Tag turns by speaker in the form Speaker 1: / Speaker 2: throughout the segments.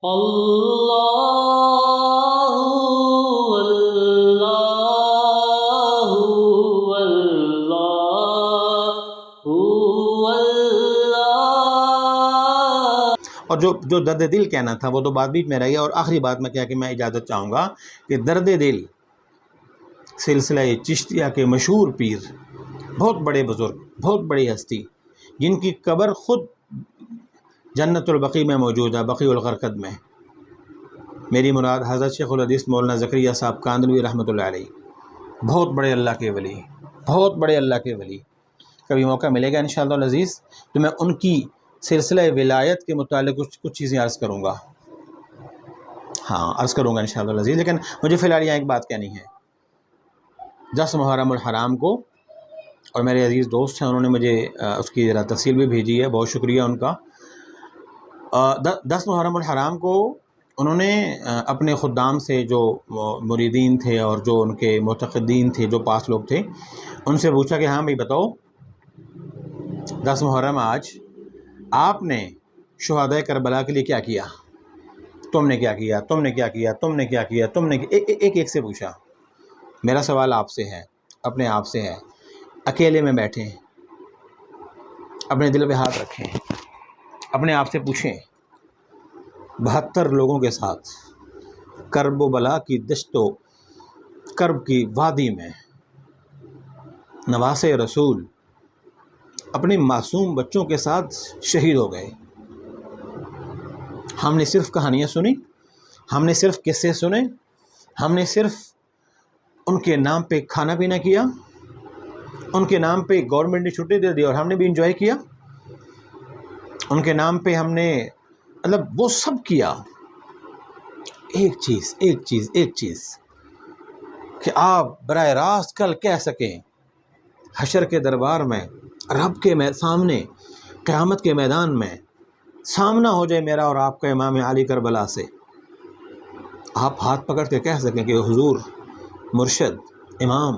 Speaker 1: اللہ اللہ اللہ۔
Speaker 2: اور جو درد دل کہنا تھا وہ تو بات بیچ میں رہی ہے، اور آخری بات میں کیا کہ میں اجازت چاہوں گا کہ درد دل سلسلہ چشتیہ کے مشہور پیر، بہت بڑے بزرگ، بہت بڑی ہستی، جن کی قبر خود جنت البقیع میں موجود ہے، بقیع الغرقد میں، میری مراد حضرت شیخ الحدیث مولانا زکریا صاحب کاندھلوی رحمۃ اللہ علیہ، بہت بڑے اللہ کے ولی، بہت بڑے اللہ کے ولی۔ کبھی موقع ملے گا انشاءاللہ العزیز تو میں ان کی سلسلہ ولایت کے متعلق کچھ چیزیں عرض کروں گا، عرض کروں گا انشاءاللہ العزیز۔ لیکن مجھے فی الحال یہاں ایک بات کہنی ہے۔ 10 محرم الحرام کو، اور میرے عزیز دوست ہیں، انہوں نے مجھے اس کی ذرا تفصیل بھی بھیجی ہے، بہت شکریہ ان کا۔ 10 محرم الحرام کو انہوں نے اپنے خدام سے، جو مریدین تھے اور جو ان کے معتقدین تھے، جو پاس لوگ تھے، ان سے پوچھا کہ ہاں بھائی بتاؤ 10 محرم آج آپ نے شہدائے کربلا کے لیے کیا کیا؟ تم نے کیا کیا؟ تم نے کیا کیا؟ تم نے کیا کیا؟ تم نے ایک سے پوچھا۔ میرا سوال آپ سے ہے، اپنے آپ سے ہے، اکیلے میں بیٹھیں، اپنے دل پہ ہاتھ رکھیں، اپنے آپ سے پوچھیں، 72 لوگوں کے ساتھ کرب و بلا کی دشت و کرب کی وادی میں نواسے رسول اپنے معصوم بچوں کے ساتھ شہید ہو گئے۔ ہم نے صرف کہانیاں سنی، ہم نے صرف قصے سنے، ہم نے صرف ان کے نام پہ کھانا پینا کیا، ان کے نام پہ گورنمنٹ نے چھٹی دے دی اور ہم نے بھی انجوائے کیا، ان کے نام پہ ہم نے وہ سب کیا۔ ایک چیز کہ آپ براہ راست کل کہہ سکیں حشر کے دربار میں، رب کے سامنے، قیامت کے میدان میں سامنا ہو جائے میرا اور آپ کا امام علی کربلا سے، آپ ہاتھ پکڑ کے کہہ سکیں کہ حضور، مرشد، امام،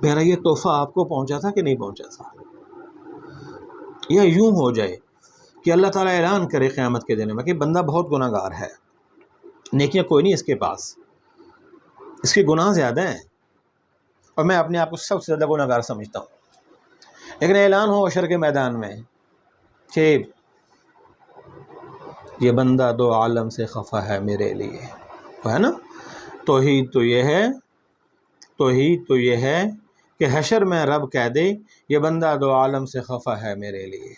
Speaker 2: میرا یہ تحفہ آپ کو پہنچا تھا کہ نہیں پہنچا تھا؟ یا یوں ہو جائے کہ اللہ تعالیٰ اعلان کرے قیامت کے دن میں کہ بندہ بہت گناہ گار ہے، نیکیاں کوئی نہیں اس کے پاس، اس کے گناہ زیادہ ہیں، اور میں اپنے آپ کو سب سے زیادہ گناہ گار سمجھتا ہوں۔ لیکن اعلان ہو حشر کے میدان میں کہ یہ بندہ 2 عالم سے خفا ہے میرے لیے، ہے نا؟ توحید تو یہ ہے کہ حشر میں رب کہہ دے یہ بندہ 2 عالم سے خفا ہے میرے لیے۔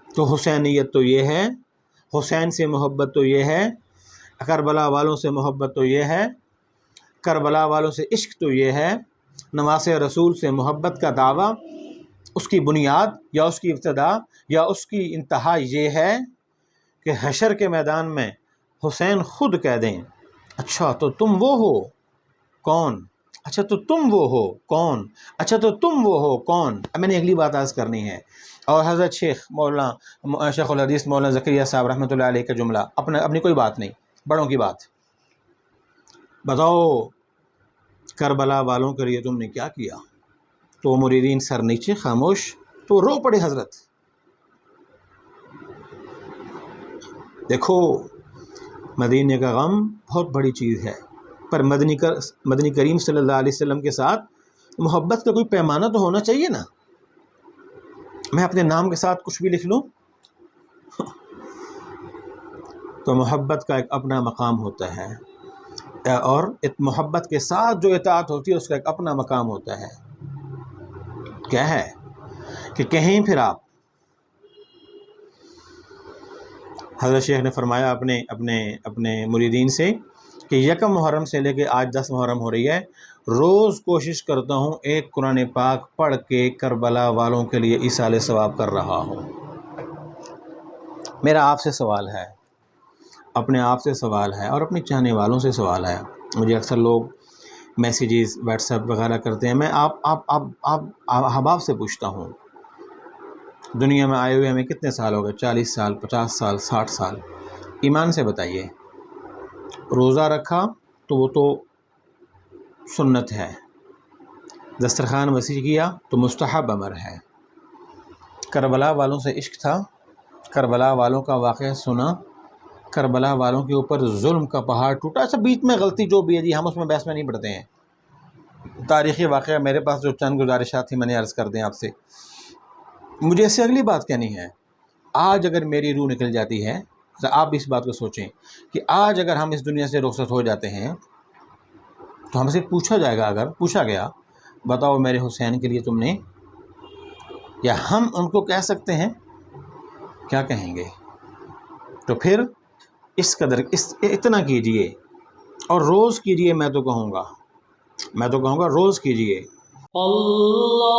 Speaker 2: تو حسینیت تو یہ ہے، حسین سے محبت تو یہ ہے، کربلا والوں سے محبت تو یہ ہے، کربلا والوں سے عشق تو یہ ہے، نواز رسول سے محبت کا دعویٰ، اس کی بنیاد یا اس کی ابتدا یا اس کی انتہا یہ ہے کہ حشر کے میدان میں حسین خود کہہ دیں اچھا تو تم وہ ہو کون؟ اچھا تو تم وہ ہو کون؟ اچھا تو تم وہ ہو کون؟ اب میں نے اگلی بات عرض کرنی ہے، اور حضرت شیخ الحدیث مولانا زکریا صاحب رحمۃ اللہ علیہ کا جملہ، اپنی کوئی بات نہیں، بڑوں کی بات، بتاؤ کربلا والوں کے لیے تم نے کیا کیا؟ تو مریدین سر نیچے خاموش، تو رو پڑے حضرت۔ دیکھو مدینے کا غم بہت بڑی چیز ہے، پر مدنی کریم صلی اللہ علیہ وسلم کے ساتھ محبت کا کوئی پیمانہ تو ہونا چاہیے نا۔ میں اپنے نام کے ساتھ کچھ بھی لکھ لوں تو محبت کا ایک اپنا مقام ہوتا ہے، اور محبت کے ساتھ جو اطاعت ہوتی ہے اس کا ایک اپنا مقام ہوتا ہے۔ کیا ہے کہ کہیں پھر آپ، حضرت شیخ نے فرمایا اپنے مریدین سے کہ 1 محرم سے لے کے آج 10 محرم ہو رہی ہے، روز کوشش کرتا ہوں ایک قرآن پاک پڑھ کے کربلا والوں کے لیے ایصال ثواب کر رہا ہوں۔ میرا آپ سے سوال ہے، اپنے آپ سے سوال ہے، اور اپنے چاہنے والوں سے سوال ہے۔ مجھے اکثر لوگ میسیجز واٹس ایپ وغیرہ کرتے ہیں، میں آپ سے پوچھتا ہوں، دنیا میں آئے ہوئے ہمیں کتنے سال ہو گئے؟ 40 سال، 50 سال، 60 سال؟ ایمان سے بتائیے، روزہ رکھا تو وہ تو سنت ہے، دسترخوان وسیع کیا تو مستحب امر ہے، کربلا والوں سے عشق تھا کربلا والوں کا واقعہ سنا، کربلا والوں کے اوپر ظلم کا پہاڑ ٹوٹا. اچھا بیچ میں غلطی جو بھی ہے جی ہم اس میں بحث میں نہیں پڑھتے ہیں. تاریخی واقعہ میرے پاس جو چند گزارشات تھیں میں نے عرض کر دیں آپ سے. مجھے اس سے اگلی بات کہنی ہے، آج اگر میری روح نکل جاتی ہے، آپ اس بات کو سوچیں کہ آج اگر ہم اس دنیا سے رخصت ہو جاتے ہیں تو ہم سے پوچھا جائے گا، اگر پوچھا گیا بتاؤ میرے حسین کے لیے تم نے، یا ہم ان کو کہہ سکتے ہیں، کیا کہیں گے؟ تو پھر اس قدر اتنا کیجئے، اور روز کیجئے. میں تو کہوں گا روز کیجئے.
Speaker 1: اللہ